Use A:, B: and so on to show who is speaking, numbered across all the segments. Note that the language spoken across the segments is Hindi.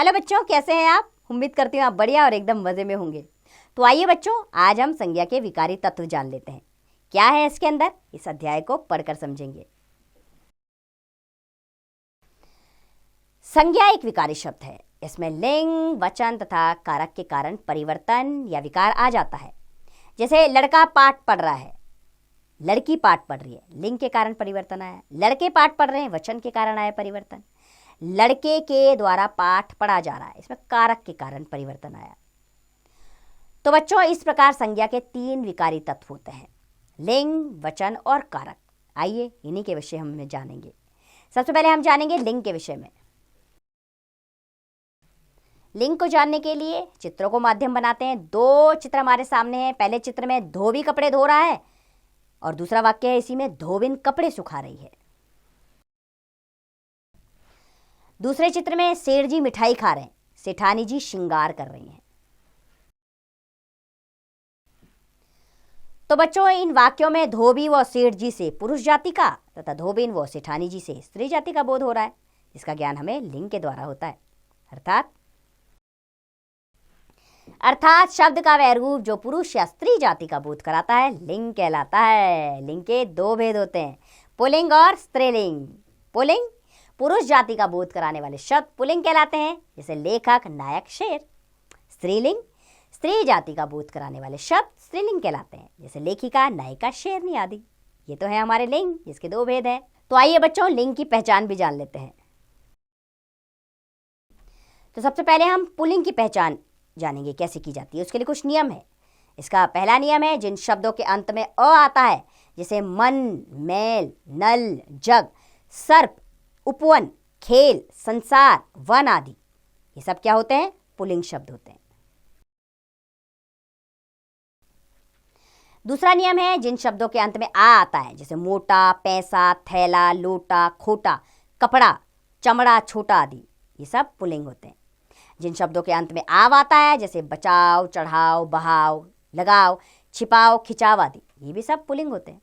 A: हेलो बच्चों, कैसे हैं आप? उम्मीद करती हूँ आप बढ़िया और एकदम मज़े में होंगे। तो आइए बच्चों, आज हम संज्ञा के विकारी तत्व जान लेते हैं। क्या है इसके अंदर, इस अध्याय को पढ़कर समझेंगे। संज्ञा एक विकारी शब्द है। इसमें लिंग, वचन तथा कारक के कारण परिवर्तन या विकार आ जाता है। जैसे लड़का पाठ पढ़ रहा है, लड़की पाठ पढ़ रही है, लिंग के कारण परिवर्तन आया। लड़के पाठ पढ़ रहे हैं, वचन के कारण आया परिवर्तन। लड़के के द्वारा पाठ पढ़ा जा रहा है, इसमें कारक के कारण परिवर्तन आया। तो बच्चों, इस प्रकार संज्ञा के 3 विकारी तत्व होते हैं, लिंग, वचन और कारक। आइए इन्हीं के विषय हम जानेंगे। सबसे पहले हम जानेंगे लिंग के विषय में। लिंग को जानने के लिए चित्रों को माध्यम बनाते हैं। 2 चित्र हमारे सामने हैं। पहले चित्र में धोबी कपड़े धो रहा है और दूसरा वाक्य है इसी में धोबिन कपड़े सुखा रही है। दूसरे चित्र में सेठ जी मिठाई खा रहे हैं, सेठानी जी श्रृंगार कर रही हैं। तो बच्चों, इन वाक्यों में धोबी व सेठ जी से पुरुष जाति का तथा धोबिन व सेठानी जी से स्त्री जाति का बोध हो रहा है, जिसका ज्ञान हमें लिंग के द्वारा होता है। अर्थात शब्द का वह रूप जो पुरुष या स्त्री जाति का बोध कराता है लिंग कहलाता है। लिंग के 2 भेद होते हैं, पुल्लिंग और स्त्रीलिंग। पुल्लिंग पुरुष जाति का बोध कराने वाले शब्द पुल्लिंग कहलाते हैं, जैसे लेखक, नायक, शेर। स्त्रीलिंग स्त्री जाति का बोध कराने वाले शब्द स्त्रीलिंग कहलाते हैं, जैसे लेखिका, नायिका, शेरनी आदि। ये तो है हमारे लिंग, जिसके 2 भेद हैं। तो आइए बच्चों, लिंग की पहचान भी जान लेते हैं। तो सबसे पहले हम पुल्लिंग की पहचान जानेंगे कैसे की जाती है। उसके लिए कुछ नियम है। इसका पहला नियम है, जिन शब्दों के अंत में अ आता है, जैसे मन, मैल, नल, जग, सर्प, उपवन, खेल, संसार, वन आदि, ये सब क्या होते हैं? पुल्लिंग शब्द होते हैं। दूसरा नियम है, जिन शब्दों के अंत में आ आता है, जैसे मोटा, पैसा, थैला, लोटा, खोटा, कपड़ा, चमड़ा, छोटा आदि, ये सब पुल्लिंग होते हैं। जिन शब्दों के अंत में आव आता है, जैसे बचाओ, चढ़ाओ, बहाओ, लगाओ, छिपाओ, खिंचाव आदि, ये भी सब पुल्लिंग होते हैं।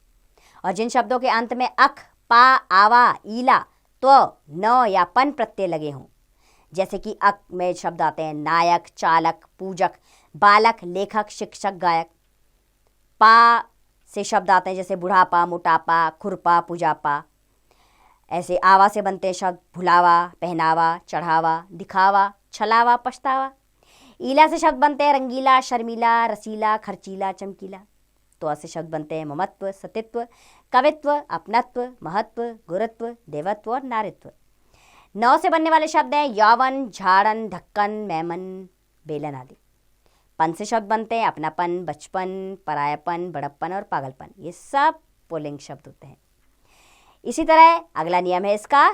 A: और जिन शब्दों के अंत में अख, पा, आवा, ईला, त्व, न या पन प्रत्यय लगे हों, जैसे कि अक में शब्द आते हैं नायक, चालक, पूजक, बालक, लेखक, शिक्षक, गायक। पा से शब्द आते हैं जैसे बुढ़ापा, मोटापा, खुरपा, पुजापा। ऐसे आवा से बनते हैं शब्द भुलावा, पहनावा, चढ़ावा, दिखावा, छलावा, पछतावा। ईला से शब्द बनते हैं रंगीला, शर्मीला, रसीला, खर्चीला, चमकीला। तो ऐसे शब्द बनते हैं ममत्व, सतित्व, कवित्व, अपनत्व, महत्व, गुरुत्व, देवत्व और नारित्व। 9 से बनने वाले शब्द हैं यौवन, झाड़न, ढक्कन, मैमन, बेलन आदि। पन से शब्द बनते हैं अपनापन, बचपन, परायापन, बड़प्पन और पागलपन। ये सब पुल्लिंग शब्द होते हैं। इसी तरह अगला नियम है इसका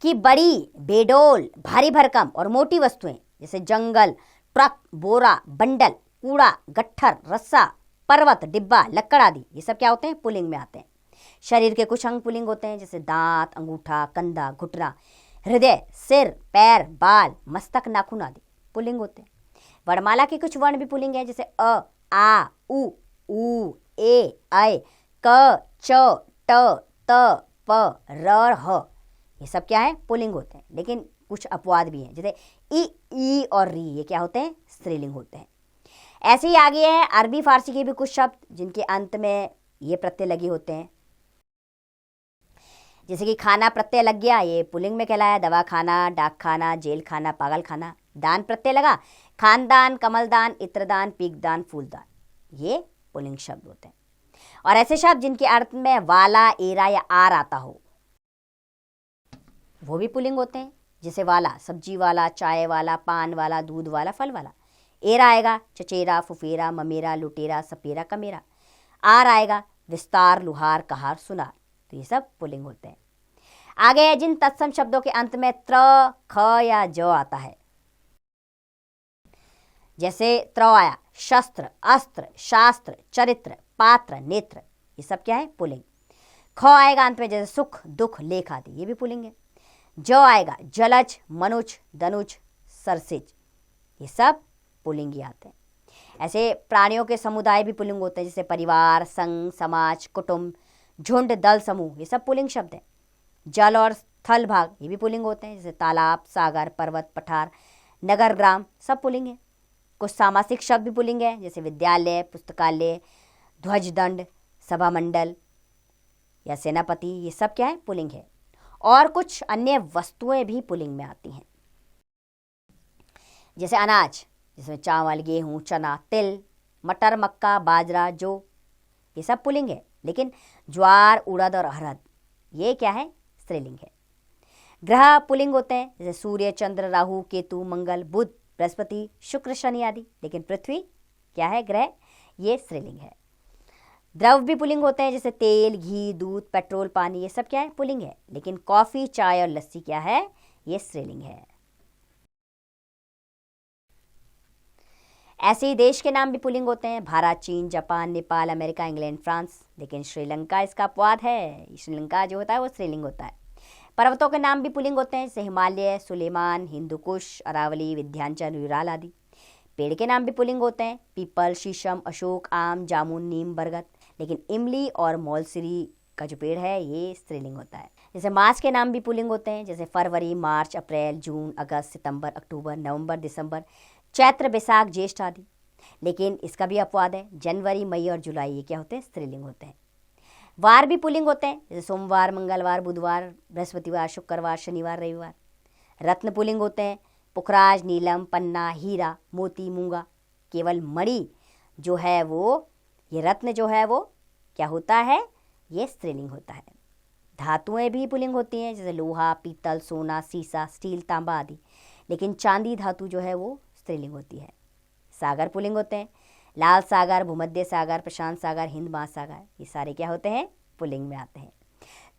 A: कि बड़ी, बेडोल, भारी भरकम और मोटी वस्तुएं, जैसे जंगल, ट्रक, बोरा, बंडल, कूड़ा, गट्ठर, रस्सा, पर्वत, डिब्बा, लक्कड़ आदि, ये सब क्या होते हैं? पुल्लिंग में आते हैं। शरीर के कुछ अंग पुल्लिंग होते हैं, जैसे दांत, अंगूठा, कंधा, घुटना, हृदय, सिर, पैर, बाल, मस्तक, नाखून आदि पुल्लिंग होते हैं। वर्णमाला के कुछ वर्ण भी पुल्लिंग है, जैसे अ, आ, उ, ए, ऐ, क, च, ट, त, प, र, ह, ये सब क्या है? पुल्लिंग होते हैं। लेकिन कुछ अपवाद भी हैं, जैसे ई और री, ये क्या होते हैं? स्त्रीलिंग होते हैं। ऐसे ही आगे है अरबी फारसी के भी कुछ शब्द जिनके अंत में ये प्रत्यय लगे होते हैं, जैसे कि खाना प्रत्यय लग गया, ये पुल्लिंग में कहलाया। दवा खाना, डाक खाना, जेल खाना, पागल खाना। दान प्रत्यय लगा, खानदान, कमलदान, इत्रदान, पीकदान, फूलदान, ये पुल्लिंग शब्द होते हैं। और ऐसे शब्द जिनके अर्थ में वाला, एरा या आर आता हो, वो भी पुल्लिंग होते हैं। जैसे वाला सब्जी वाला, चाय वाला, पान वाला, दूध वाला, फल वाला। एरा आएगा चचेरा, फुफेरा, ममेरा, लुटेरा, सपेरा, कमेरा। आर आएगा विस्तार, लुहार, कहार, सुनार। तो ये सब पुल्लिंग होते हैं। आगे है जिन तत्सम शब्दों के अंत में त्र, ख या ज आता है, जैसे त्र आया शस्त्र, अस्त्र, शास्त्र, चरित्र, पात्र, नेत्र, ये सब क्या है? पुल्लिंग। ख आएगा अंत में, जैसे सुख, दुख, लेख आदि, ये भी पुल्लिंग है। ज आएगा जलज, मनुज, दनुज, सरसिज, ये सब पुल्लिंग ही आते हैं। ऐसे प्राणियों के समुदाय भी पुल्लिंग होते हैं, जैसे परिवार, संघ, समाज, कुटुंब, झुंड, दल, समूह, ये सब पुल्लिंग शब्द हैं। जल और स्थल भाग ये भी पुल्लिंग होते हैं, जैसे तालाब, सागर, पर्वत, पठार, नगर, ग्राम सब पुल्लिंग है। कुछ सामासिक शब्द भी पुल्लिंग है, जैसे विद्यालय, पुस्तकालय, ध्वज दंड, सभा मंडल या सेनापति, ये सब क्या है? पुल्लिंग है। और कुछ अन्य वस्तुएं भी पुल्लिंग में आती हैं, जैसे अनाज, जिसमें चावल, गेहूं, चना, तिल, मटर, मक्का, बाजरा, जौ, ये सब पुल्लिंग है। लेकिन ज्वार, उड़द और अरहर ये क्या है? स्त्रीलिंग है। ग्रह पुल्लिंग होते हैं, जैसे सूर्य, चंद्र, राहु, केतु, मंगल, बुध, बृहस्पति, शुक्र, शनि आदि। लेकिन पृथ्वी क्या है? ग्रह, ये स्त्रीलिंग है। द्रव भी पुल्लिंग होते हैं, जैसे तेल, घी, दूध, पेट्रोल, पानी, ये सब क्या है? पुल्लिंग है। लेकिन कॉफी, चाय और लस्सी क्या है? ये स्त्रीलिंग है। ऐसे ही देश के नाम भी पुल्लिंग होते हैं, भारत, चीन, Japan, Nepal, America, England, France. लेकिन श्रीलंका इसका अपवाद है। श्रीलंका जो होता है वो स्त्रीलिंग होता है। पर्वतों के नाम भी पुल्लिंग होते हैं, जैसे हिमालय, सुलेमान, हिंदुकुश, अरावली, विंध्याचल, यूराल आदि। पेड़ के नाम भी पुल्लिंग होते हैं, पीपल, शीशम, अशोक, आम, जामुन, नीम, बरगद। लेकिन इमली और मौलसिरी का जो पेड़ है ये स्त्रीलिंग होता है। जैसे मास के नाम भी पुल्लिंग होते हैं, जैसे फरवरी, मार्च, अप्रैल, जून, अगस्त, सितंबर, अक्टूबर, नवंबर, दिसंबर, चैत्र, बैसाख, ज्येष्ठ आदि। लेकिन इसका भी अपवाद है, जनवरी, मई और जुलाई ये क्या होते हैं? स्त्रीलिंग होते हैं। वार भी पुल्लिंग होते हैं, जैसे सोमवार, मंगलवार, बुधवार, बृहस्पतिवार, शुक्रवार, शनिवार, रविवार। रत्न पुल्लिंग होते हैं, पुखराज, नीलम, पन्ना, हीरा, मोती, मूंगा। केवल मणि जो है वो, ये रत्न जो है वो क्या होता है? ये स्त्रीलिंग होता है। धातुएं भी पुल्लिंग होती हैं, जैसे लोहा, पीतल, सोना, सीसा, स्टील, तांबा आदि। लेकिन चांदी धातु जो है वो स्त्रीलिंग होती है। सागर पुल्लिंग होते हैं, लाल सागर, भूमध्य सागर, प्रशांत सागर, हिंद महासागर, ये सारे क्या होते हैं? पुल्लिंग में आते हैं।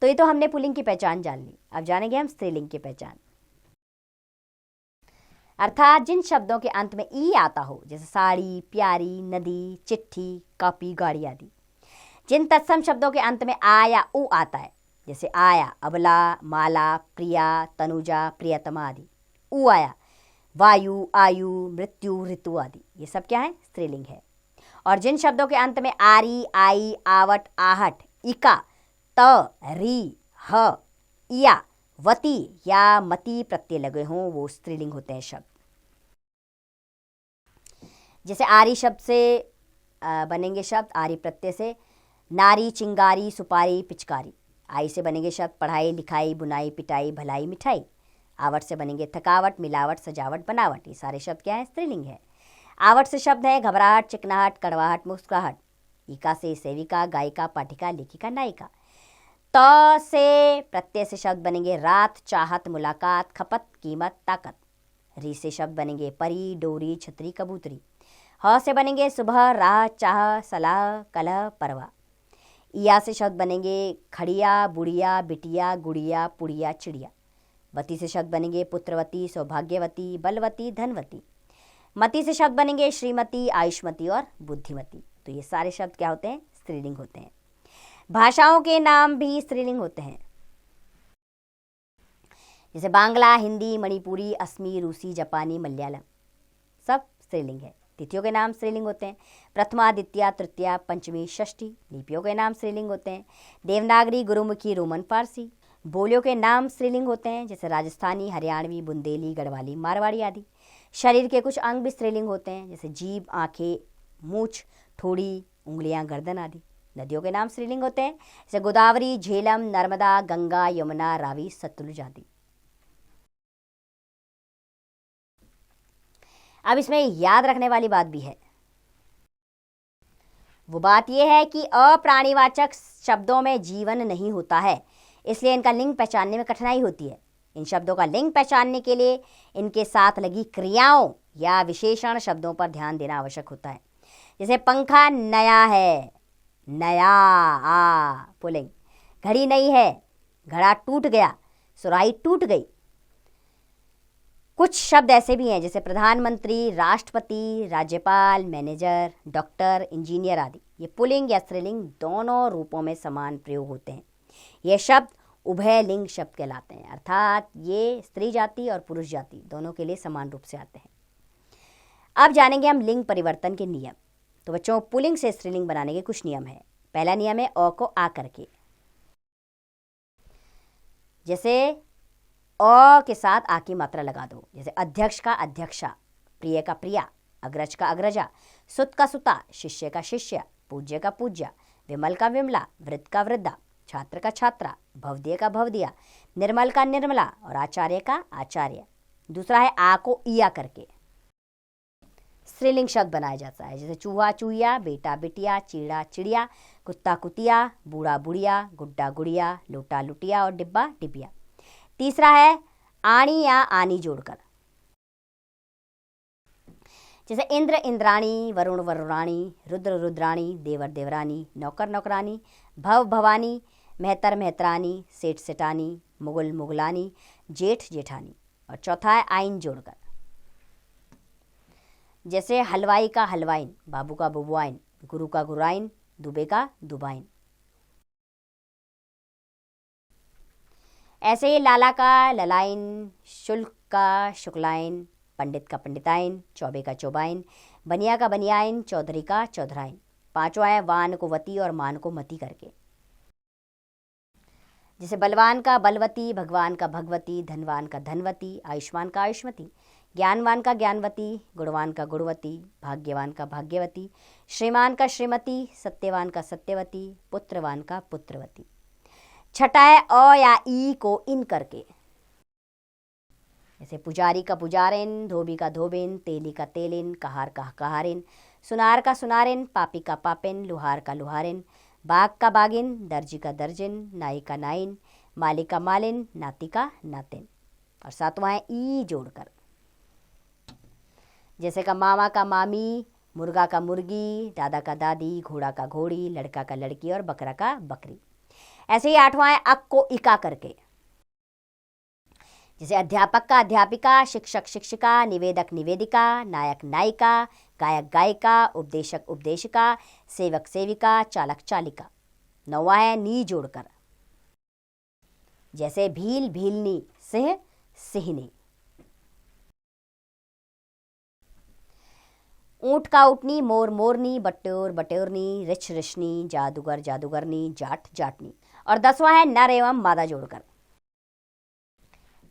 A: तो ये तो हमने पुल्लिंग की पहचान जान ली। अब जानेंगे हम स्त्रीलिंग की पहचान। अर्थात जिन शब्दों के अंत में ई आता हो, जैसे साड़ी, प्यारी, नदी, चिट्ठी, कॉपी, गाड़ी आदि। जिन तत्सम शब्दों के अंत में आ या उ आता है, जैसे आया, अबला, माला, प्रिया, तनुजा, प्रियतमा आदि। उ आया, वायु, आयु, मृत्यु, ऋतु आदि, ये सब क्या है? स्त्रीलिंग है। और जिन शब्दों के अंत में आरी, आई, आवट, आहट, इका, त, री, ह, इया, वती या मती प्रत्यय लगे हों वो स्त्रीलिंग होते हैं शब्द। जैसे आरी शब्द से बनेंगे शब्द, आरी प्रत्यय से नारी, चिंगारी, सुपारी, पिचकारी। आई से बनेंगे शब्द पढ़ाई, लिखाई, बुनाई, पिटाई, भलाई, मिठाई। आवट से बनेंगे थकावट, मिलावट, सजावट, बनावट। ये सारे शब्द क्या है? स्त्रीलिंग है। आवट से शब्द है घबराहट, चिकनाहट, कड़वाहट, मुस्कुराहट। इका से सेविका, गायिका, पाठिका, लेखिका, नायिका। त से प्रत्यय से शब्द बनेंगे रात, चाहत, मुलाकात, खपत, कीमत, ताकत। री से शब्द बनेंगे परी, डोरी, छतरी, कबूतरी। ह से बनेंगे सुबह, राह, चाह, सलाह, कलह, परवा। इया से शब्द बनेंगे खड़िया, बुढ़िया, बिटिया, गुड़िया, पुड़िया, चिड़िया। वती से शब्द बनेंगे पुत्रवती, सौभाग्यवती, बलवती, धनवती। मती से शब्द बनेंगे श्रीमती, आयुष्मती और बुद्धिमती। तो ये सारे शब्द क्या होते हैं? स्त्रीलिंग होते हैं। भाषाओं के नाम भी स्त्रीलिंग होते हैं, जैसे बांग्ला, हिंदी, मणिपुरी, असमी, रूसी, जापानी, मलयालम, सब स्त्रीलिंग है। तिथियों के नाम स्त्रीलिंग होते हैं, प्रथमा, द्वितीया, तृतीया, पंचमी, षष्ठी। लिपियों के नाम स्त्रीलिंग होते हैं, देवनागरी, गुरुमुखी, रोमन, फारसी। बोलियों के नाम स्त्रीलिंग होते हैं, जैसे राजस्थानी, हरियाणवी, बुंदेली, गढ़वाली, मारवाड़ी आदि। शरीर के कुछ अंग भी स्त्रीलिंग होते हैं, जैसे जीभ, आंखें, मूछ, ठोड़ी, उंगलियां, गर्दन आदि। नदियों के नाम स्त्रीलिंग होते हैं, जैसे गोदावरी, झेलम, नर्मदा, गंगा, यमुना, रावी, सतलुज आदि। अब इसमें याद रखने वाली बात भी है। वो बात यह है कि अप्राणीवाचक शब्दों में जीवन नहीं होता है, इसलिए इनका लिंग पहचानने में कठिनाई होती है। इन शब्दों का लिंग पहचानने के लिए इनके साथ लगी क्रियाओं या विशेषण शब्दों पर ध्यान देना आवश्यक होता है। जैसे पंखा नया है, नया, आ पुल्लिंग। घड़ी नई है, घड़ा टूट गया, सुराही टूट गई। कुछ शब्द ऐसे भी हैं जैसे प्रधानमंत्री, राष्ट्रपति, राज्यपाल, मैनेजर, डॉक्टर, इंजीनियर आदि। ये पुल्लिंग या स्त्रीलिंग दोनों रूपों में समान प्रयोग होते हैं। ये शब्द उभय लिंग शब्द कहलाते हैं, अर्थात ये स्त्री जाति और पुरुष जाति दोनों के लिए समान रूप से आते हैं। अब जानेंगे हम लिंग परिवर्तन के नियम। तो बच्चों, पुल्लिंग से स्त्रीलिंग बनाने के कुछ नियम है। पहला नियम है अ को आ करके। जैसे अ के साथ आ की मात्रा लगा दो। जैसे अध्यक्ष का अध्यक्षा, प्रिय का प्रिया, अग्रज का अग्रजा, सुत का सुता, शिष्य का शिष्य, पूज्य का पूज्या, विमल का विमला, वृद्ध का वृद्धा, छात्र का छात्रा, भवदीय का भवदिया, निर्मल का निर्मला और आचार्य का आचार्य। दूसरा है आ को इया करके स्त्रीलिंग शब्द बनाया जाता है। जैसे चूहा चूहिया, बेटा बिटिया, चीड़ा चिड़िया, कुत्ता कुतिया, बूढ़ा बुढ़िया, गुड्डा गुड़िया, लोटा लुटिया और डिब्बा डिबिया। तीसरा है आणी या आनी जोड़कर। जैसे इंद्र इंद्राणी, वरुण वरुणाणी, रुद्र रुद्राणी, देवर देवरानी, नौकर नौकरानी, भव भवानी, मेहतर मेहतरानी, सेठ सेठानी, मुगल मुगलानी, जेठ जेठानी। और चौथा है आइन जोड़कर। जैसे हलवाई का हलवाइन, बाबू का बुबुआइन, गुरु का गुराइन, दुबे का दुबाइन। ऐसे ही लाला का ललाइन, शुल्क का शुक्लाइन, पंडित का पंडिताइन, चौबे का चौबाइन, बनिया का बनियाइन, चौधरी का चौधराइन। पांचवा है वान को वती और मान को मती करके। जैसे बलवान का बलवती, भगवान का भगवती, धनवान का धनवती, आयुष्मान का आयुष्मती, ज्ञानवान का ज्ञानवती, गुणवान का गुणवती, भाग्यवान का भाग्यवती, श्रीमान का श्रीमती, सत्यवान का सत्यवती, पुत्रवान का पुत्रवती। छठा है अ या ई को इन करके। जैसे पुजारी का पुजारिन, धोबी का धोबिन, तेली का तेलिन, कहार का कहारिन, सुनार का सुनारिन, पापी का पापिन, लुहार का लुहारिन, बाग का बागिन, दर्जी का दर्जिन, नाई का नाइन, माली का मालिन, नाती का नातिन। और सातवां है ई जोड़कर। जैसे का मामा का मामी, मुर्गा का मुर्गी, दादा का दादी, घोड़ा का घोड़ी, लड़का का लड़की और बकरा का बकरी। ऐसे ही आठवां है अक को इका करके। जैसे अध्यापक का अध्यापिका, शिक्षक शिक्षिका, निवेदक निवेदिका, नायक नायिका, गायक गायिका, उपदेशक उपदेशिका, सेवक सेविका, चालक चालिका। नौवां है नी जोड़कर। जैसे भील भीलनी, सिंह सिंहनी। ऊंट का ऊँटनी, मोर मोरनी, बटोर बटोरनी, रिछ रिछनी, जादूगर जादूगरनी, जाट जाटनी। और 10वां है नर एवं मादा जोड़कर।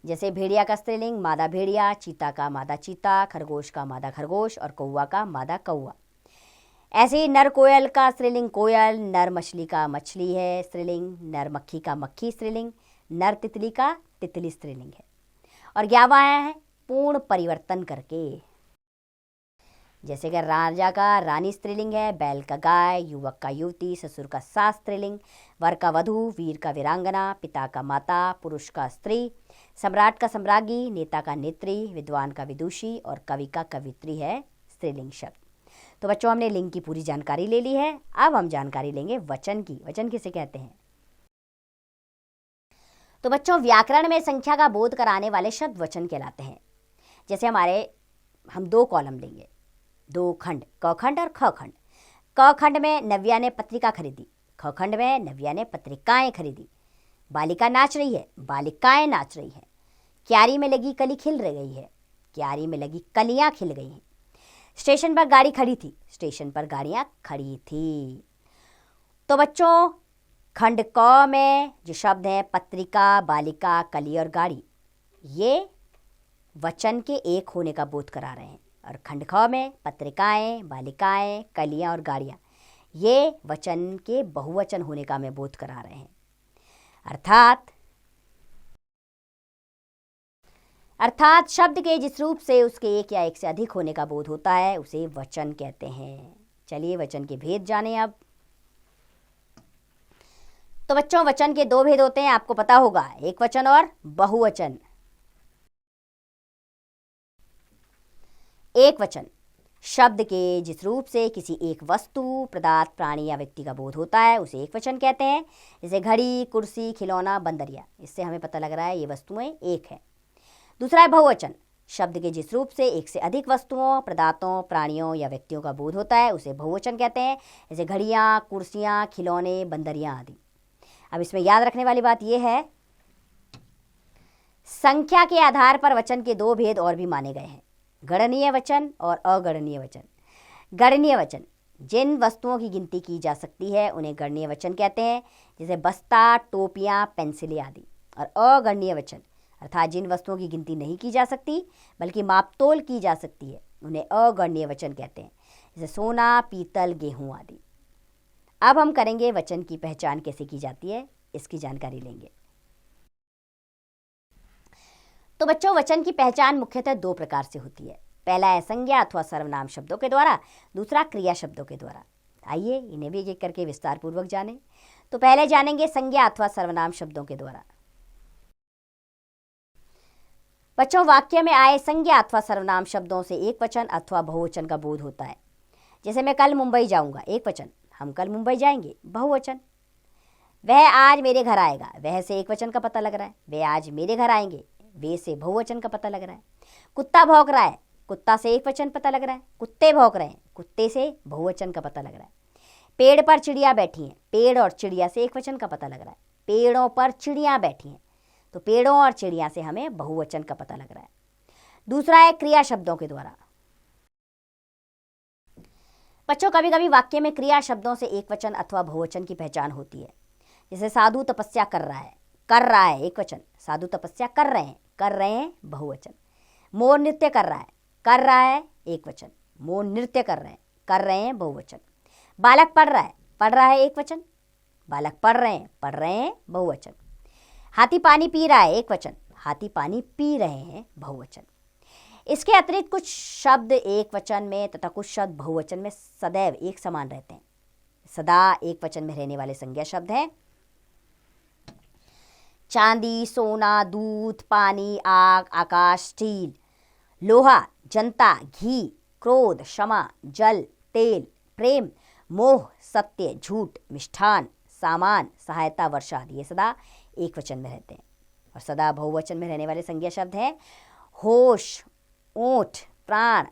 A: जैसे भेड़िया का स्त्रीलिंग मादा भेड़िया, चीता का मादा चीता, खरगोश का मादा खरगोश और कौवा का मादा कौवा। ऐसे ही नर कोयल का स्त्रीलिंग कोयल, नर मछली का मछली है स्त्रीलिंग, नर मक्खी का मक्खी स्त्रीलिंग, नर तितली का तितली स्त्रीलिंग है। और 11वां है पूर्ण परिवर्तन करके। जैसे कि राजा का रानी स्त्रीलिंग है, बैल का गाय, युवक का युवती, ससुर का सास स्त्रीलिंग, वर का वधू, वीर का वीरांगना, पिता का माता, पुरुष का स्त्री, सम्राट का सम्राज्ञी, नेता का नेत्री, विद्वान का विदुषी और कवि का कवित्री है स्त्रीलिंग शब्द। तो बच्चों हमने लिंग की पूरी जानकारी ले ली है। अब हम जानकारी लेंगे वचन की। वचन किसे कहते हैं? तो बच्चों व्याकरण में संख्या का बोध कराने वाले शब्द वचन कहलाते हैं। जैसे हम 2 कॉलम लेंगे, 2 खंड, क खंड और ख खंड। क खंड में नव्या ने पत्रिका खरीदी, ख खंड में नव्या ने पत्रिकाएं खरीदी। बालिका नाच रही है, बालिकाएं नाच रही हैं। क्यारी में लगी कली खिल रही है, क्यारी में लगी कलियां खिल गई हैं। स्टेशन पर गाड़ी खड़ी थी, स्टेशन पर गाड़ियां खड़ी थी। तो बच्चों खंड क में जो शब्द हैं पत्रिका, बालिका, कली और गाड़ी, ये वचन के एक होने का बोध करा रहे हैं। और खंड ख में पत्रिकाएं, बालिकाएं, कलियां और गाड़ियां, ये वचन के बहुवचन होने का हमें बोध करा रहे हैं। अर्थात शब्द के जिस रूप से उसके एक या एक से अधिक होने का बोध होता है उसे वचन कहते हैं। चलिए वचन के भेद जानें अब। तो बच्चों वचन के 2 भेद होते हैं, आपको पता होगा, एक वचन और बहुवचन। एक वचन शब्द के जिस रूप से किसी एक वस्तु, पदार्थ, प्राणी या व्यक्ति का बोध होता है उसे एक वचन कहते हैं। जैसे घड़ी, कुर्सी, खिलौना, बंदरिया, इससे हमें पता लग रहा है ये वस्तुएं एक है। दूसरा है बहुवचन, शब्द के जिस रूप से एक से अधिक वस्तुओं, पदार्थों, प्राणियों या व्यक्तियों का बोध होता है उसे बहुवचन कहते हैं। जैसे घड़ियाँ, कुर्सियाँ, खिलौने, बंदरियाँ आदि। अब इसमें याद रखने वाली बात यह है, संख्या के आधार पर वचन के 2 भेद और भी माने गए हैं, गणनीय वचन और अगणनीय वचन। गणनीय वचन जिन वस्तुओं की गिनती की जा सकती है उन्हें गणनीय वचन कहते हैं, जैसे बस्ता, टोपियाँ, पेंसिलें आदि। और अगणनीय वचन अर्थात जिन वस्तुओं की गिनती नहीं की जा सकती बल्कि मापतोल की जा सकती है उन्हें अगणनीय वचन कहते हैं, जैसे सोना, पीतल, गेहूं आदि। अब हम करेंगे वचन की पहचान कैसे की जाती है, इसकी जानकारी लेंगे। तो बच्चों, वचन की पहचान मुख्यतः दो प्रकार से होती है। पहला है संज्ञा अथवा सर्वनाम शब्दों के द्वारा, दूसरा क्रिया शब्दों के द्वारा। आइए इन्हें भी एक एक करके विस्तार पूर्वक जानें। तो पहले जानेंगे संज्ञा अथवा सर्वनाम शब्दों के द्वारा। बच्चों, वाक्य में आए संज्ञा अथवा सर्वनाम शब्दों से एक वचन अथवा बहुवचन का बोध होता है। जैसे मैं कल मुंबई जाऊंगा, एक वचन, हम कल मुंबई जाएंगे, बहुवचन। वह आज मेरे घर आएगा, वह से एक वचन का पता लग रहा है। वे आज मेरे घर आएंगे, वे से बहुवचन का पता लग रहा है। कुत्ता भौंक रहा है, कुत्ता से एक वचन पता लग रहा है। कुत्ते भौंक रहे हैं, कुत्ते से बहुवचन का पता लग रहा है। पेड़ पर चिड़िया बैठी हैं, पेड़ और चिड़िया से एक वचन का पता लग रहा है। पेड़ों पर चिड़िया बैठी हैं, तो पेड़ों और चिड़िया से हमें बहुवचन का पता लग रहा है। दूसरा है क्रिया शब्दों के द्वारा। बच्चों, कभी कभी वाक्य में क्रिया शब्दों से एक वचन अथवा बहुवचन की पहचान होती है। जैसे साधु तपस्या कर रहा है एक वचन, साधु तपस्या कर रहे हैं बहुवचन। मोर नृत्य कर रहा है एक वचन, मोर नृत्य कर रहे हैं बहुवचन। बालक पढ़ रहा है एक वचन, बालक पढ़ रहे हैं बहुवचन। हाथी पानी पी रहा है एक वचन, हाथी पानी पी रहे हैं बहुवचन। इसके अतिरिक्त कुछ शब्द एक वचन में तथा कुछ शब्द बहुवचन में सदैव एक समान रहते हैं। सदा एक वचन में रहने वाले संज्ञा शब्द हैं चांदी, सोना, दूध, पानी, आग, आकाश, स्टील, लोहा, जनता, घी, क्रोध, क्षमा, जल, तेल, प्रेम, मोह, सत्य, झूठ, मिष्ठान, सामान, सहायता, वर्षा आदि। ये सदा एक वचन में रहते हैं। और सदा बहुवचन में रहने वाले संज्ञा शब्द हैं होश, ओठ, प्राण,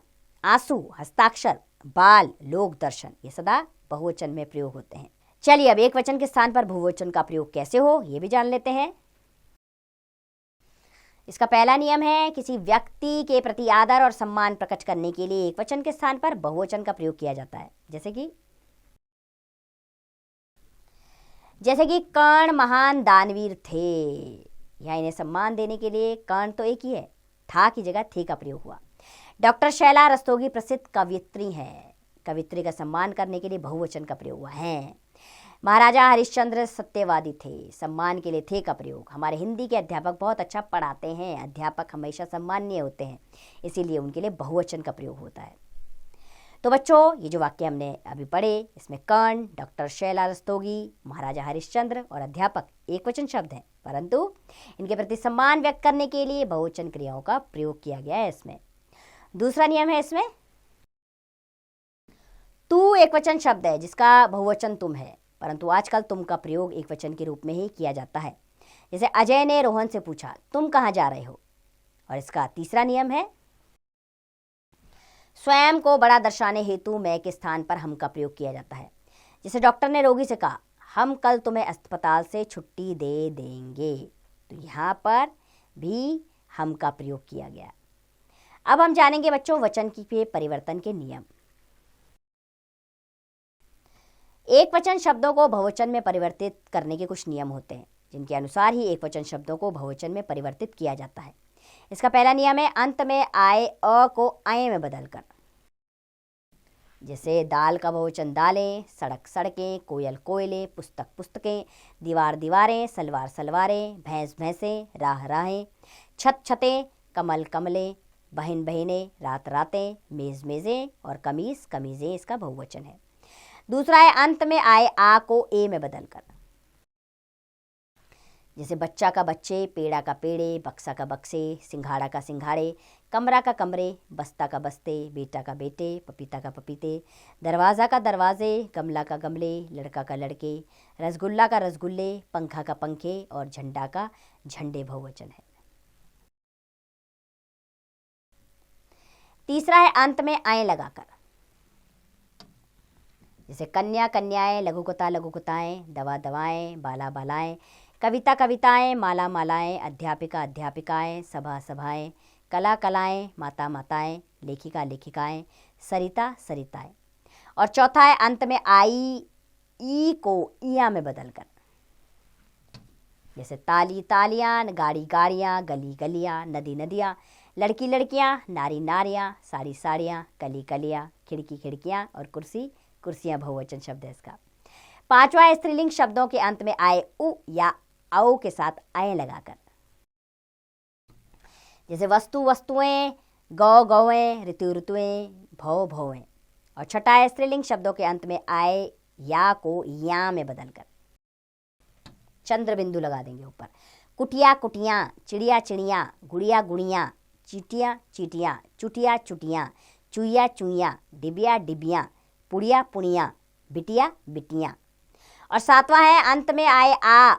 A: आंसू, हस्ताक्षर, बाल, लोक दर्शन। ये सदा बहुवचन में प्रयोग होते हैं। चलिए अब एक वचन के स्थान पर बहुवचन का प्रयोग कैसे हो ये भी जान लेते हैं। इसका पहला नियम है, किसी व्यक्ति के प्रति आदर और सम्मान प्रकट करने के लिए एक वचन के स्थान पर बहुवचन का प्रयोग किया जाता है। जैसे कि कर्ण महान दानवीर थे। यहाँ इन्हें सम्मान देने के लिए कर्ण तो एक ही है, था की जगह थे का प्रयोग हुआ। डॉक्टर शैला रस्तोगी प्रसिद्ध कवियत्री है, कवियत्री का सम्मान करने के लिए बहुवचन का प्रयोग हुआ है। महाराजा हरिश्चंद्र सत्यवादी थे, सम्मान के लिए थे का प्रयोग। हमारे हिंदी के अध्यापक बहुत अच्छा पढ़ाते हैं, अध्यापक हमेशा सम्माननीय होते हैं, इसीलिए उनके लिए बहुवचन का प्रयोग होता है। तो बच्चों, ये जो वाक्य हमने अभी पढ़े, इसमें कर्ण, डॉक्टर शैला रस्तोगी, महाराजा हरिश्चंद्र और अध्यापक एक वचन शब्द हैं, परंतु इनके प्रति सम्मान व्यक्त करने के लिए बहुवचन क्रियाओं का प्रयोग किया गया है इसमें। दूसरा नियम है इसमें, तू एक वचन शब्द है जिसका बहुवचन तुम है, परंतु आजकल तुम का प्रयोग एक वचन के रूप में ही किया जाता है। जैसे अजय ने रोहन से पूछा, तुम कहाँ जा रहे हो। और इसका तीसरा नियम है, स्वयं को बड़ा दर्शाने हेतु मैं के स्थान पर हम का प्रयोग किया जाता है। जैसे डॉक्टर ने रोगी से कहा, हम कल तुम्हें अस्पताल से छुट्टी दे देंगे, तो यहाँ पर भी हम का प्रयोग किया गया। अब हम जानेंगे बच्चों वचन के परिवर्तन के नियम। एक वचन शब्दों को बहुवचन में परिवर्तित करने के कुछ नियम होते हैं, जिनके अनुसार ही एक वचन शब्दों को बहुवचन में परिवर्तित किया जाता है। इसका पहला नियम है, अंत में आए अ को अय में बदलकर। जैसे दाल का बहुवचन दालें, सड़क सड़कें, कोयल कोयले, पुस्तक पुस्तकें, दीवार दीवारें, सलवार सलवारें, भैंस भैंसें, राह राहें, छत छतें, कमल कमलें, बहन बहनें, रात रातें, मेज़ मेज़ें और कमीज़ कमीज़ें इसका बहुवचन है। दूसरा है, अंत में आए आ को ए में बदलकर। जैसे बच्चा का बच्चे, पेड़ा का पेड़े, बक्सा का बक्से, सिंघाड़ा का सिंघाड़े, कमरा का कमरे, बस्ता का बस्ते, बेटा का बेटे, पपीता का पपीते, दरवाज़ा का दरवाजे, गमला का गमले, लड़का का लड़के, रसगुल्ला का रसगुल्ले, पंखा का पंखे और झंडा का झंडे बहुवचन है। तीसरा है, अंत में आए लगाकर। जैसे कन्या कन्याएं, लघुकथा लघुकथाएं, दवा दवाएं, बाला बालाएं, कविता कविताएं, माला मालाएं, अध्यापिका अध्यापिकाएं, सभा सभाएं, कला कलाएं, माता माताएं, लेखिका लेखिकाएं, सरिता सरिताएं। और चौथा है, अंत में आई ई को इया में बदलकर। जैसे ताली तालियां, गाड़ी गाड़ियां, गली गलियां, नदी नदियां, लड़की लड़कियां, नारी नारियां, साड़ी साड़ियां, कली कलियां, खिड़की खिड़कियां और कुर्सी कुर्सियां बहुवचन शब्द है इसका। पांचवा है स्त्रीलिंग शब्दों के अंत में आए उ या औ के साथ अय लगाकर, जैसे वस्तु वस्तुएं, गौ गौएं, ऋतु ऋतुएं, भव भवें। और छठा है स्त्रीलिंग शब्दों के अंत में आए या को या में बदलकर चंद्र बिंदु लगा देंगे ऊपर। कुटिया कुटियां, चिड़िया चिड़ियां, गुड़िया गुड़ियां, चीटियां चीटियां, चुटिया चुटियां, चुईया चुईयां, डिबिया डिबियां, पुड़िया पुड़ियां, बिटिया बिटियां। और सातवां है अंत में आए आ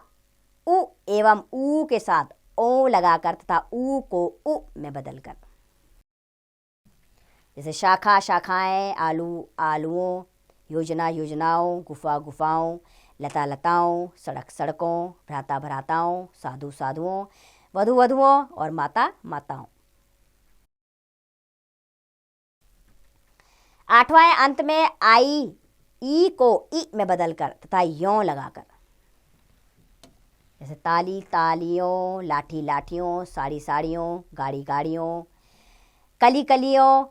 A: उ एवं ऊ के साथ ओ लगाकर तथा ऊ को उ में बदलकर, जैसे शाखा शाखाएं, आलू आलुओं, योजना योजनाओं, गुफा गुफाओं, लता लताओं, सड़क सड़कों, भ्राता भ्राताओं, साधु साधुओं, वधु वधुओं और माता माताओं। आठवां है अंत में आई ई को ई में बदलकर तथा यों लगाकर, जैसे ताली तालियों, लाठी लाठियों, साड़ी साड़ियों, गाड़ी गाड़ियों, कली कलियों,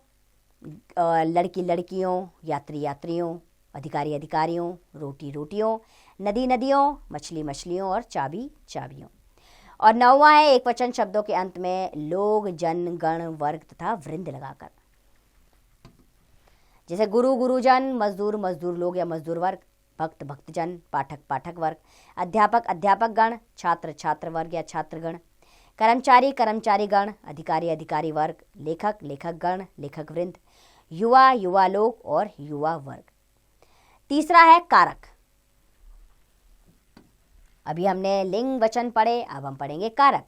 A: लड़की लड़कियों, यात्री यात्रियों, अधिकारी अधिकारियों, रोटी रोटियों, नदी नदियों, मछली मछलियों और चाबी चाबियों। और नौवां है एक वचन शब्दों के अंत में लोग, जन, गण, वर्ग तथा वृंद लगाकर, जैसे गुरु गुरुजन, मजदूर मजदूर लोग या मजदूर वर्ग, भक्त भक्तजन, पाठक पाठक वर्ग, अध्यापक अध्यापक गण, छात्र छात्र वर्ग या छात्रगण, कर्मचारी कर्मचारी गण, अधिकारी अधिकारी वर्ग, लेखक लेखक गण, लेखक वृंद, युवा युवा लोग और युवा वर्ग। तीसरा है कारक। अभी हमने लिंग वचन पढ़े, अब हम पढ़ेंगे कारक।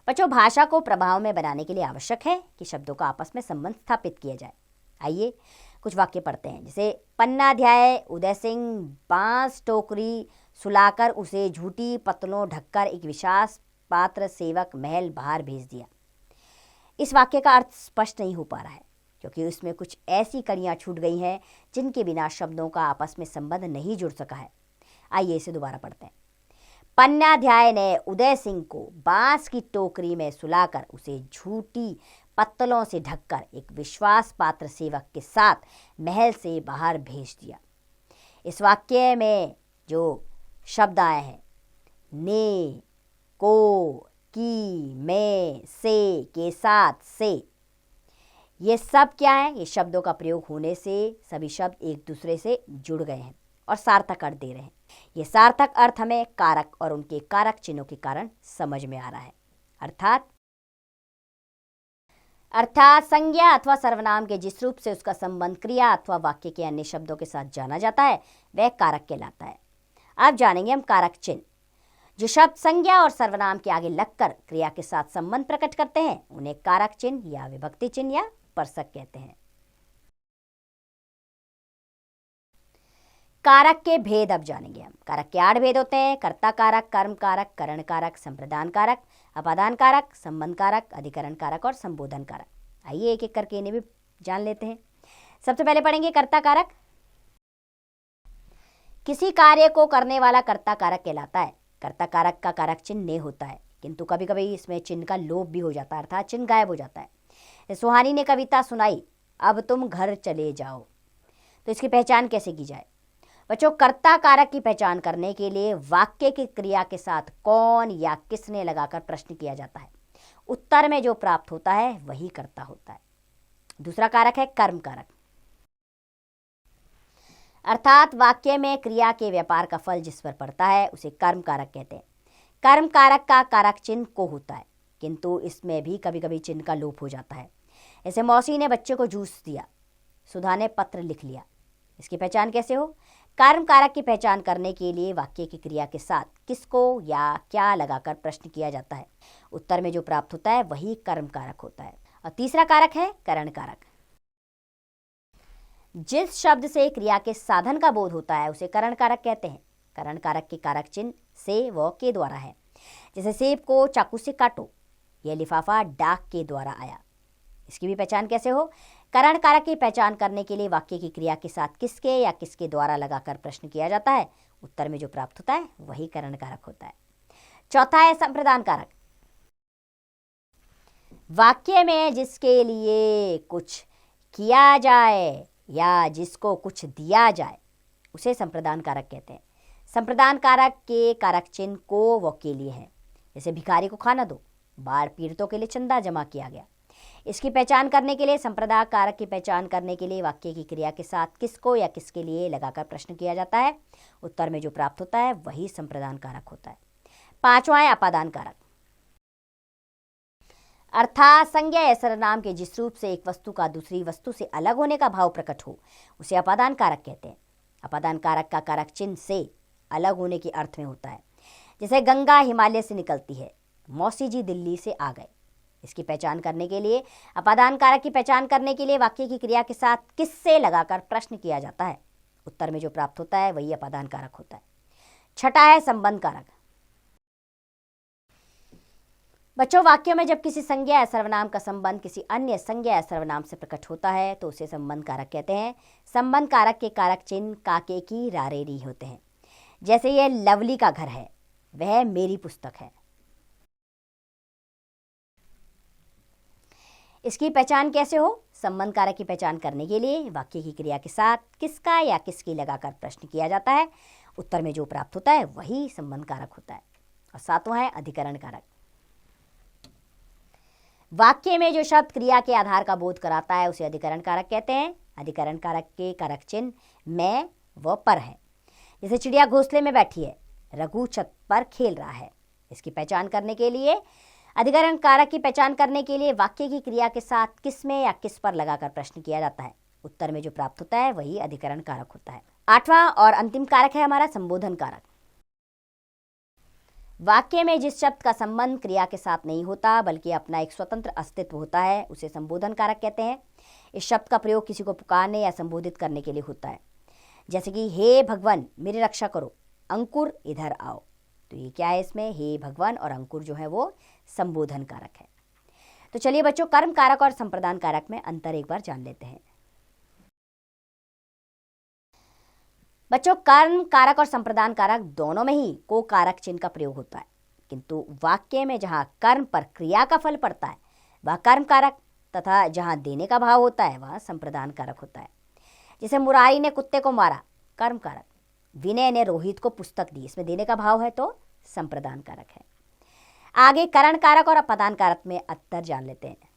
A: बच्चों, भाषा को प्रभाव में बनाने के लिए आवश्यक है कि शब्दों का आपस में संबंध स्थापित किया जाए। आइए कुछ वाक्य पढ़ते हैं। जैसे पन्नाध्याय, उदय सिंह बांस टोकरी सुलाकर उसे झूठी पत्तलों ढककर एक विशाल पात्र सेवक महल बाहर भेज दिया। इस वाक्य का अर्थ स्पष्ट नहीं हो पा रहा है क्योंकि उसमें कुछ ऐसी कड़ियां छूट गई हैं जिनके बिना शब्दों का आपस में संबंध नहीं जुड़ सका है। आइए इसे दोबारा पढ़ते हैं। पन्नाध्याय ने उदय सिंह को बांस की टोकरी में सुलाकर उसे झूठी पत्तलों से ढककर एक विश्वास पात्र सेवक के साथ महल से बाहर भेज दिया। इस वाक्य में जो शब्द आए हैं ने, को, की, में, से, के साथ, से, ये सब क्या है? ये शब्दों का प्रयोग होने से सभी शब्द एक दूसरे से जुड़ गए हैं और सार्थक अर्थ दे रहे हैं। ये सार्थक अर्थ हमें कारक और उनके कारक चिन्हों के कारण समझ में आ रहा है। अर्थात संज्ञा अथवा सर्वनाम के जिस रूप से उसका संबंध क्रिया अथवा वाक्य के अन्य शब्दों के साथ जाना जाता है वह कारक कहलाता है। अब जानेंगे हम कारक चिन्ह। जो शब्द संज्ञा और सर्वनाम के आगे लगकर क्रिया के साथ संबंध प्रकट करते हैं उन्हें कारक चिन्ह या विभक्ति चिन्ह या परसक कहते हैं। कारक के भेद अब जानेंगे हम। कारक के 8 भेद होते हैं: कर्ता कारक, कर्म कारक, करण कारक, संप्रदान कारक, अपादान कारक, संबंध कारक, अधिकरण कारक और संबोधन कारक। आइए एक एक करके इन्हें भी जान लेते हैं। सबसे पहले पढ़ेंगे कर्ता कारक। किसी कार्य को करने वाला कर्ता कारक कहलाता है। कर्ता कारक का कारक चिन्ह ने होता है, किंतु कभी कभी इसमें चिन्ह का लोप भी हो जाता है, अर्थात चिन्ह गायब हो जाता है। सुहानी ने कविता सुनाई, अब तुम घर चले जाओ, तो इसकी पहचान कैसे की जाए? बच्चों, कर्ता कारक की पहचान करने के लिए वाक्य की क्रिया के साथ कौन या किसने लगाकर प्रश्न किया जाता है। उत्तर में जो प्राप्त होता है वही कर्ता होता है। दूसरा कारक है कर्म कारक, अर्थात वाक्य में क्रिया के व्यापार का फल जिस पर पड़ता है उसे कर्म कारक कहते हैं। कर्म कारक का कारक चिन्ह को होता है, किंतु इसमें भी कभी कभी चिन्ह का लोप हो जाता है। जैसे मौसी ने बच्चे को जूस दिया, सुधा ने पत्र लिख लिया। इसकी पहचान कैसे हो? कर्म कारक की पहचान करने के लिए वाक्य की क्रिया के साथ किसको या क्या लगाकर प्रश्न किया जाता है। उत्तर में जो प्राप्त होता है वही कर्म कारक होता है। और तीसरा कारक है करण कारक। जिस शब्द से क्रिया के साधन का बोध होता है उसे करण कारक कहते हैं। करण कारक के कारक चिन्ह से व के द्वारा है। जैसे सेब को चाकू से काटो, यह लिफाफा डाक के द्वारा आया। इसकी भी पहचान कैसे हो? करण कारक की पहचान करने के लिए वाक्य की क्रिया के साथ किसके या किसके द्वारा लगाकर प्रश्न किया जाता है। उत्तर में जो प्राप्त होता है वही करण कारक होता है। चौथा है संप्रदान कारक। वाक्य में जिसके लिए कुछ किया जाए या जिसको कुछ दिया जाए उसे संप्रदान कारक कहते हैं। संप्रदान कारक के कारक चिन्ह को व के लिए है। जैसे भिखारी को खाना दो, बाढ़ पीड़ितों के लिए चंदा जमा किया गया। इसकी पहचान करने के लिए, संप्रदान कारक की पहचान करने के लिए वाक्य की क्रिया के साथ किसको या किसके लिए लगाकर प्रश्न किया जाता है। उत्तर में जो प्राप्त होता है वही संप्रदान कारक होता है। पांचवा है अपादान कारक। अर्थात संज्ञा या सर्वनाम के जिस रूप से एक वस्तु का दूसरी वस्तु से अलग होने का भाव प्रकट हो उसे अपादान कारक कहते हैं। अपादान कारक का कारक चिन्ह से अलग होने के अर्थ में होता है। जैसे गंगा हिमालय से निकलती है, मौसी जी दिल्ली से आ गए। इसकी पहचान करने के लिए, अपादान कारक की पहचान करने के लिए वाक्य की क्रिया के साथ किससे लगाकर प्रश्न किया जाता है। उत्तर में जो प्राप्त होता है वही अपादान कारक होता है। छठा है संबंध कारक। बच्चों, वाक्यों में जब किसी संज्ञा या सर्वनाम का संबंध किसी अन्य संज्ञा या सर्वनाम से प्रकट होता है तो उसे संबंध कारक कहते हैं। संबंध कारक के कारक चिन्ह काके की रारेरी होते हैं। जैसे यह लवली का घर है, वह मेरी पुस्तक है। इसकी पहचान कैसे हो? संबंध कारक की पहचान करने के लिए वाक्य की क्रिया के साथ किसका या किसकी लगाकर प्रश्न किया जाता है। उत्तर में जो प्राप्त होता है वही संबंध कारक होता है। और सातवां है अधिकरण कारक। वाक्य में जो शब्द क्रिया के आधार का बोध कराता है उसे अधिकरण कारक कहते हैं। अधिकरण कारक के कारक चिन्ह मैं व पर है। जैसे चिड़िया घोंसले में बैठी है, रघु छत पर खेल रहा है। इसकी पहचान करने के लिए, अधिकरण कारक की पहचान करने के लिए वाक्य की क्रिया के साथ किस में या किस पर लगाकर प्रश्न किया जाता है। उत्तर में जो प्राप्त होता है वही अधिकरण कारक होता है। आठवां और अंतिम कारक है हमारा संबोधन कारक। वाक्य में जिस शब्द का संबंध क्रिया के साथ नहीं होता बल्कि अपना एक स्वतंत्र अस्तित्व होता है उसे संबोधन कारक कहते हैं। इस शब्द का प्रयोग किसी को पुकारने या संबोधित करने के लिए होता है। जैसे कि हे भगवान मेरी रक्षा करो, अंकुर इधर आओ। तो ये क्या है इसमें? हे भगवान और अंकुर जो है वो संबोधन कारक है। तो चलिए बच्चों, कर्म कारक और संप्रदान कारक में अंतर एक बार जान लेते हैं। बच्चों, कर्म कारक और संप्रदान कारक दोनों में ही को कारक चिन्ह का प्रयोग होता है, किंतु वाक्य में जहां कर्म पर क्रिया का फल पड़ता है वह कर्म कारक तथा जहां देने का भाव होता है वह संप्रदान कारक होता है। जैसे मुरारी ने कुत्ते को मारा, कर्म कारक। विनय ने रोहित को पुस्तक दी, इसमें देने का भाव है तो संप्रदान कारक है। आगे करण कारक और अपादान कारक में अंतर जान लेते हैं।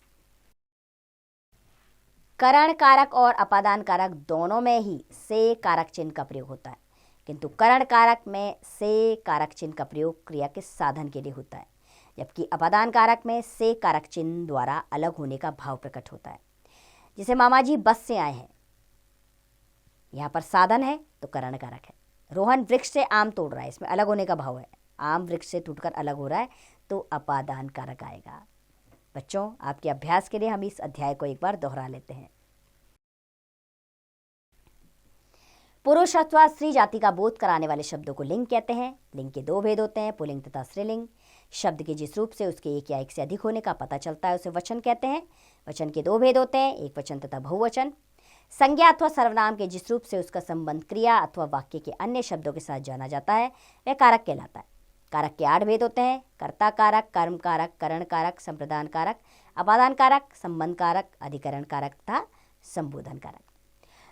A: करण कारक और अपादान कारक दोनों में ही से कारक चिन्ह का प्रयोग होता है, किंतु करण कारक में से कारक चिन्ह का प्रयोग क्रिया के साधन के लिए होता है, जबकि अपादान कारक में से कारक चिन्ह द्वारा अलग होने का भाव प्रकट होता है। जैसे मामा जी बस से आए हैं, यहाँ पर साधन है तो करण कारक है। रोहन वृक्ष से आम तोड़ रहा है, इसमें अलग होने का भाव है, आम वृक्ष से टूटकर अलग हो रहा है तो अपादान कारक आएगा। बच्चों, आपके अभ्यास के लिए हम इस अध्याय को एक बार दोहरा लेते हैं। पुरुष अथवा स्त्री जाति का बोध कराने वाले शब्दों को लिंग कहते हैं। लिंग के दो भेद होते हैं, पुल्लिंग तथा स्त्रीलिंग। शब्द के जिस रूप से उसके एक या एक से अधिक होने का पता चलता है उसे वचन कहते हैं। वचन के दो भेद होते हैं, एक वचन तथा बहुवचन। संज्ञा अथवा सर्वनाम के जिस रूप से उसका संबंध क्रिया अथवा वाक्य के अन्य शब्दों के साथ जाना जाता है वह कारक कहलाता है। कारक के 8 भेद होते हैं, कर्ता कारक, कर्म कारक, करण कारक, संप्रदान कारक, अपादान कारक, संबंध कारक, अधिकरण कारक तथा संबोधन कारक।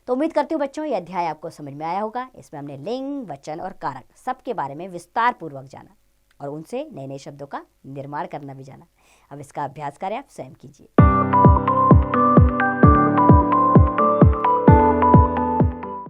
A: तो उम्मीद करती हूँ बच्चों ये अध्याय आपको समझ में आया होगा। इसमें हमने लिंग, वचन और कारक सबके बारे में विस्तार पूर्वक जाना और उनसे नए नए शब्दों का निर्माण करना भी जाना। अब इसका अभ्यास करें आप स्वयं कीजिए।